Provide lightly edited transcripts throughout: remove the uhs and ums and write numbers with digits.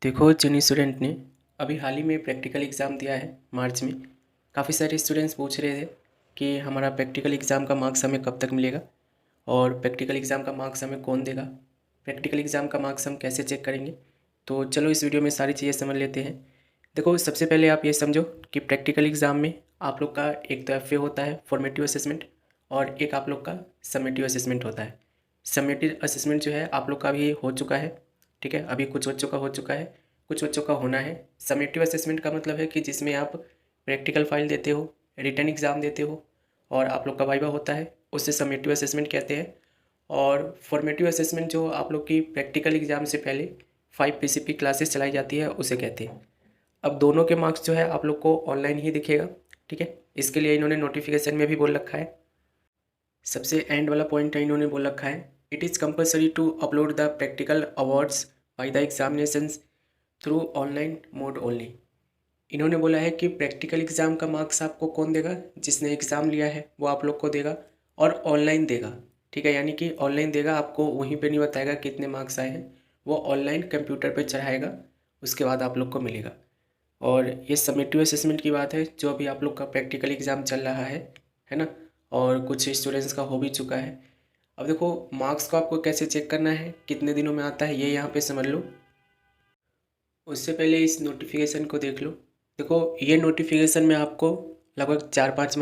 देखो, जिन स्टूडेंट ने अभी हाल ही में प्रैक्टिकल एग्ज़ाम दिया है मार्च में, काफ़ी सारे स्टूडेंट्स पूछ रहे थे कि हमारा प्रैक्टिकल एग्ज़ाम का मार्क्स हमें कब तक मिलेगा और प्रैक्टिकल एग्ज़ाम का मार्क्स हमें कौन देगा, प्रैक्टिकल एग्ज़ाम का मार्क्स हम कैसे चेक करेंगे। तो चलो इस वीडियो में सारी चीज़ें समझ लेते हैं। देखो, सबसे पहले आप ये समझो कि प्रैक्टिकल एग्ज़ाम में आप लोग का एक तो एफ होता है, फॉर्मेटिव असेसमेंट, और एक आप लोग का समेटिव असेसमेंट होता है। समेटिव असेसमेंट जो है आप लोग का भी हो चुका है, ठीक है। अभी कुछ बच्चों का हो चुका है, कुछ बच्चों का होना है। समेटिव असेसमेंट का मतलब है कि जिसमें आप प्रैक्टिकल फाइल देते हो, रिटन एग्ज़ाम देते हो और आप लोग का वाइवा होता है, उससे समेटिव असेसमेंट कहते हैं। और फॉर्मेटिव असेसमेंट जो आप लोग की प्रैक्टिकल एग्ज़ाम से पहले 5 पीसीपी क्लासेस चलाई जाती है, उसे कहते हैं। अब दोनों के मार्क्स जो है आप लोग को ऑनलाइन ही दिखेगा, ठीक है। इसके लिए इन्होंने नोटिफिकेशन में भी बोल रखा है, सबसे एंड वाला पॉइंट है, इन्होंने बोल रखा है it is compulsory to upload the practical awards by the examinations through online mode only. इन्होंने बोला है कि प्रैक्टिकल एग्ज़ाम का मार्क्स आपको कौन देगा, जिसने एग्ज़ाम लिया है वो आप लोग को देगा और ऑनलाइन देगा, ठीक है। यानी कि ऑनलाइन देगा, आपको वहीं पे नहीं बताएगा कितने मार्क्स आए हैं, वो ऑनलाइन कंप्यूटर पे चढ़ाएगा, उसके बाद आप लोग को मिलेगा। और ये समेटिव असेसमेंट की बात है, जो अभी आप लोग का प्रैक्टिकल एग्ज़ाम चल रहा है ना, और कुछ स्टूडेंट्स का हो भी चुका है। अब देखो, मार्क्स को आपको कैसे चेक करना है, कितने दिनों में आता है, ये यहाँ पे समझ लो। उससे पहले इस नोटिफिकेशन को देख लो। देखो, ये नोटिफिकेशन में आपको लगभग 4-5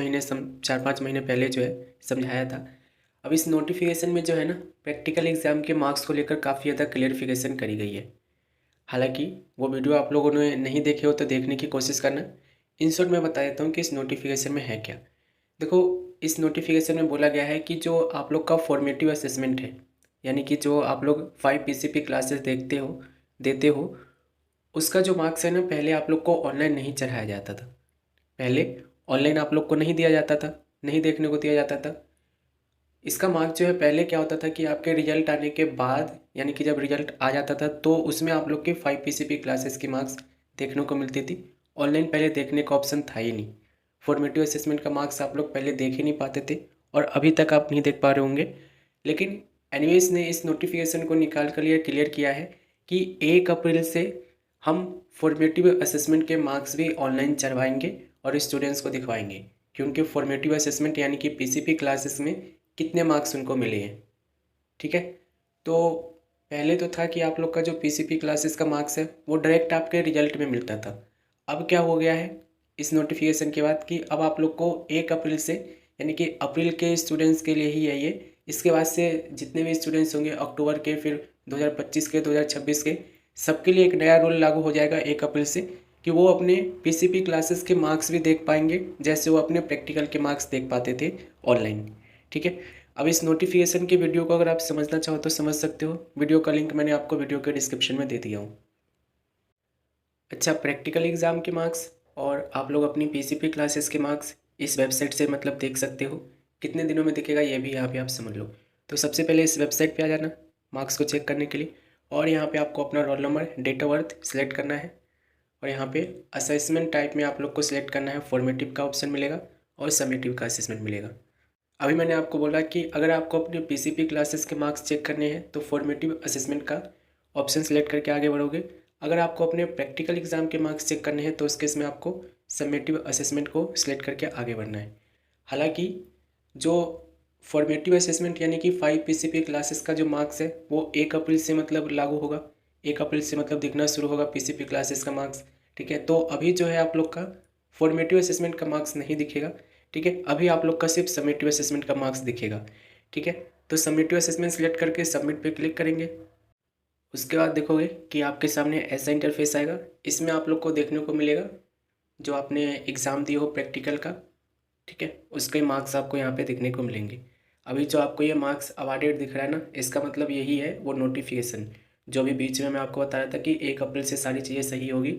महीने पहले जो है समझाया था। अब इस नोटिफिकेशन में जो है ना, प्रैक्टिकल एग्ज़ाम के मार्क्स को लेकर काफ़ी ज़्यादा क्लियरिफिकेशन करी गई है। हालांकि वो वीडियो आप लोगों ने नहीं देखे हो तो देखने की कोशिश करना। इन शॉर्ट मैं बता देता हूँ कि इस नोटिफिकेशन में है क्या। देखो, इस नोटिफिकेशन में बोला गया है कि जो आप लोग का फॉर्मेटिव असेसमेंट है, यानी कि जो आप लोग 5 पीसीपी क्लासेस देते हो, उसका जो मार्क्स है ना, पहले आप लोग को ऑनलाइन नहीं चढ़ाया जाता था। पहले ऑनलाइन आप लोग को नहीं दिया जाता था, नहीं देखने को दिया जाता था। इसका मार्क्स जो है, पहले क्या होता था कि आपके रिजल्ट आने के बाद, यानी कि जब रिजल्ट आ जाता था तो उसमें आप लोग के 5 पीसीपी क्लासेस की मार्क्स देखने को मिलती थी। ऑनलाइन पहले देखने का ऑप्शन था ही नहीं। फॉर्मेटिव असेसमेंट का मार्क्स आप लोग पहले देख ही नहीं पाते थे और अभी तक आप नहीं देख पा रहे होंगे। लेकिन एनवीएस ने इस नोटिफिकेशन को निकाल कर लिए क्लियर किया है कि 1 अप्रैल से हम फॉर्मेटिव असेसमेंट के मार्क्स भी ऑनलाइन चढ़वाएंगे और स्टूडेंट्स को दिखवाएंगे कि उनके फॉर्मेटिव असेसमेंट यानी कि पीसीपी क्लासेस में कितने मार्क्स उनको मिले हैं, ठीक है। तो पहले तो था कि आप लोग का जो पीसीपी क्लासेस का मार्क्स है वो डायरेक्ट आपके रिजल्ट में मिलता था। अब क्या हो गया है इस नोटिफिकेशन के बाद कि अब आप लोग को 1 अप्रैल से, यानी कि अप्रैल के स्टूडेंट्स के लिए ही है ये, इसके बाद से जितने भी स्टूडेंट्स होंगे अक्टूबर के, फिर 2025 के, 2026 के, सबके लिए एक नया रूल लागू हो जाएगा 1 अप्रैल से कि वो अपने पीसीपी क्लासेस के मार्क्स भी देख पाएंगे जैसे वो अपने प्रैक्टिकल के मार्क्स देख पाते थे ऑनलाइन, ठीक है। अब इस नोटिफिकेशन की वीडियो को अगर आप समझना चाहो तो समझ सकते हो, वीडियो का लिंक मैंने आपको वीडियो के डिस्क्रिप्शन में दे दिया हूँ। अच्छा, प्रैक्टिकल एग्ज़ाम के मार्क्स और आप लोग अपनी पीसीपी क्लासेस के मार्क्स इस वेबसाइट से मतलब देख सकते हो। कितने दिनों में दिखेगा ये भी यहाँ पे आप समझ लो। तो सबसे पहले इस वेबसाइट पे आ जाना मार्क्स को चेक करने के लिए, और यहाँ पे आपको अपना roll number, date of birth select करना है, और यहाँ पे असेसमेंट टाइप में आप लोग को सिलेक्ट करना है। फॉर्मेटिव का ऑप्शन मिलेगा और समेटिव का असेसमेंट मिलेगा। अभी मैंने आपको बोला कि अगर आपको अपने पीसीपी क्लासेस के मार्क्स चेक करने हैं तो फॉर्मेटिव असेसमेंट का ऑप्शन सेलेक्ट करके आगे बढ़ोगे। अगर आपको अपने प्रैक्टिकल एग्जाम के मार्क्स चेक करने हैं तो उस केस में आपको समेटिव असेसमेंट को सिलेक्ट करके आगे बढ़ना है। हालांकि जो फॉर्मेटिव असेसमेंट यानी कि 5 पीसीपी क्लासेस का जो मार्क्स है वो 1 अप्रैल से मतलब लागू होगा, 1 अप्रैल से मतलब दिखना शुरू होगा पीसीपी क्लासेस का मार्क्स, ठीक है। तो अभी जो है आप लोग का फॉर्मेटिव असेसमेंट का मार्क्स नहीं दिखेगा, ठीक है। अभी आप लोग का सिर्फ समेटिव असेसमेंट का मार्क्स दिखेगा, ठीक है। तो समेटिव असेसमेंट सेलेक्ट करके सबमिट पे क्लिक करेंगे। उसके बाद देखोगे कि आपके सामने ऐसा इंटरफेस आएगा। इसमें आप लोग को देखने को मिलेगा जो आपने एग्ज़ाम दिए हो प्रैक्टिकल का, ठीक है, उसके मार्क्स आपको यहाँ पे देखने को मिलेंगे। अभी जो आपको ये मार्क्स अवार्डेड दिख रहा है ना, इसका मतलब यही है वो नोटिफिकेशन जो अभी बीच में मैं आपको बता रहा था कि 1 अप्रैल से सारी चीज़ें सही होगी।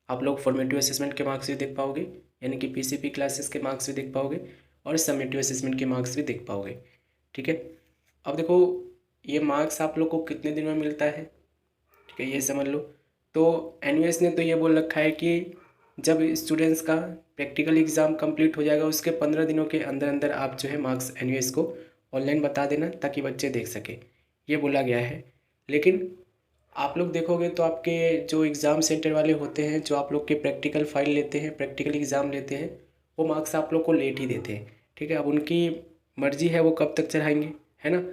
आप लोग फॉर्मेटिव असेसमेंट के मार्क्स भी देख पाओगे, यानी कि पीसीपी क्लासेस के मार्क्स भी देख पाओगे और समेटिव असेसमेंट के मार्क्स भी देख पाओगे, ठीक है। अब देखो, ये मार्क्स आप लोग को कितने दिन में मिलता है, ठीक है, ये समझ लो। तो एनवीएस ने तो ये बोल रखा है कि जब स्टूडेंट्स का प्रैक्टिकल एग्ज़ाम कंप्लीट हो जाएगा उसके 15 दिनों के अंदर अंदर आप जो है मार्क्स एनवीएस को ऑनलाइन बता देना ताकि बच्चे देख सके, ये बोला गया है। लेकिन आप लोग देखोगे तो आपके जो एग्ज़ाम सेंटर वाले होते हैं, जो आप लोग के प्रैक्टिकल फ़ाइल लेते हैं, प्रैक्टिकल एग्ज़ाम लेते हैं, वो मार्क्स आप लोग को लेट ही देते हैं। ठीक है, अब उनकी मर्ज़ी है वो कब तक चढ़ाएंगे, है ना।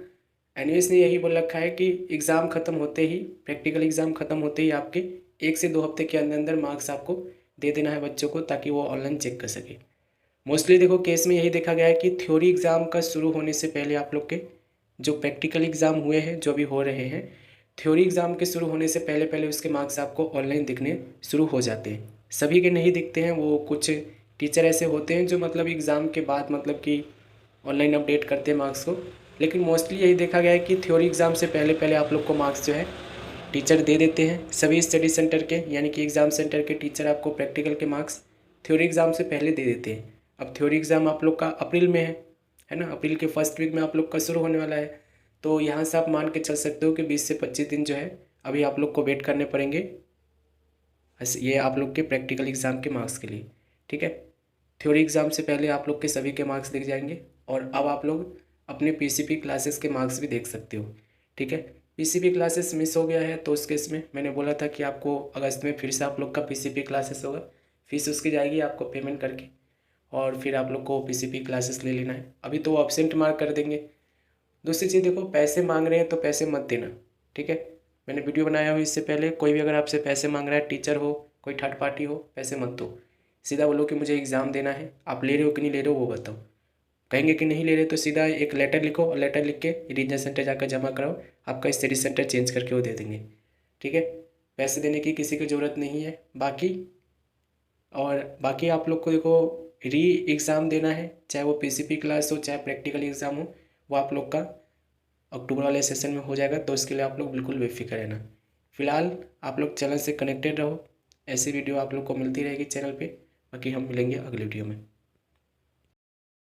एनवीएस ने यही बोल रखा है कि एग्ज़ाम ख़त्म होते ही, प्रैक्टिकल एग्ज़ाम ख़त्म होते ही आपके 1 से 2 हफ्ते के अंदर अंदर मार्क्स आपको दे देना है बच्चों को, ताकि वो ऑनलाइन चेक कर सके। मोस्टली देखो केस में यही देखा गया है कि थ्योरी एग्ज़ाम का शुरू होने से पहले आप लोग के जो प्रैक्टिकल एग्ज़ाम हुए हैं, जो भी हो रहे हैं, थ्योरी एग्ज़ाम के शुरू होने से पहले पहले उसके मार्क्स आपको ऑनलाइन दिखने शुरू हो जाते हैं। सभी के नहीं दिखते हैं, वो कुछ टीचर ऐसे होते हैं जो मतलब एग्ज़ाम के बाद मतलब कि ऑनलाइन अपडेट करते हैं मार्क्स को। लेकिन मोस्टली यही देखा गया है कि थ्योरी एग्ज़ाम से पहले पहले आप लोग को मार्क्स जो है टीचर दे देते हैं। सभी स्टडी सेंटर के यानी कि एग्ज़ाम सेंटर के टीचर आपको प्रैक्टिकल के मार्क्स थ्योरी एग्ज़ाम से पहले दे देते हैं। अब थ्योरी एग्ज़ाम आप लोग का अप्रैल में है ना, अप्रैल के फर्स्ट वीक में आप लोग का शुरू होने वाला है। तो यहाँ से आप मान के चल सकते हो कि 20 से 25 दिन जो है अभी आप लोग को वेट करने पड़ेंगे ये आप लोग के प्रैक्टिकल एग्ज़ाम के मार्क्स के लिए। ठीक है, थ्योरी एग्ज़ाम से पहले आप लोग के सभी के मार्क्स दिख जाएंगे। और अब आप लोग अपने पीसीपी क्लासेस के मार्क्स भी देख सकते हो। ठीक है, पीसीपी क्लासेस मिस हो गया है तो उस केस में मैंने बोला था कि आपको अगस्त में फिर से आप लोग का पीसीपी क्लासेस होगा, फीस उसकी जाएगी आपको पेमेंट करके, और फिर आप लोग को पीसीपी क्लासेस ले लेना है। अभी तो वो एब्सेंट मार्क कर देंगे। दूसरी चीज़ देखो, पैसे मांग रहे हैं तो पैसे मत देना। ठीक है, मैंने वीडियो बनाया हो इससे पहले, कोई भी अगर आपसे पैसे मांग रहा है, टीचर हो कोई थर्ड पार्टी हो, पैसे मत दो। सीधा बोलो कि मुझे एग्ज़ाम देना है, आप ले रहे हो कि नहीं ले रहे हो वो बताओ। कहेंगे कि नहीं ले रहे तो सीधा एक लेटर लिखो, और लेटर लिख के रीजनल सेंटर जाकर जमा कराओ, आपका स्टडी सेंटर चेंज करके वो दे देंगे। ठीक है, पैसे देने की किसी की ज़रूरत नहीं है। बाकी आप लोग को देखो री एग्ज़ाम देना है, चाहे वो पीसीपी क्लास हो चाहे प्रैक्टिकल एग्ज़ाम हो, वो आप लोग का अक्टूबर वाले सेशन में हो जाएगा। तो इसके लिए आप लोग बिल्कुल बेफिक्र रहना। फिलहाल आप लोग चैनल से कनेक्टेड रहो, ऐसी वीडियो आप लोग को मिलती रहेगी चैनल पे। बाकी हम मिलेंगे अगले वीडियो में।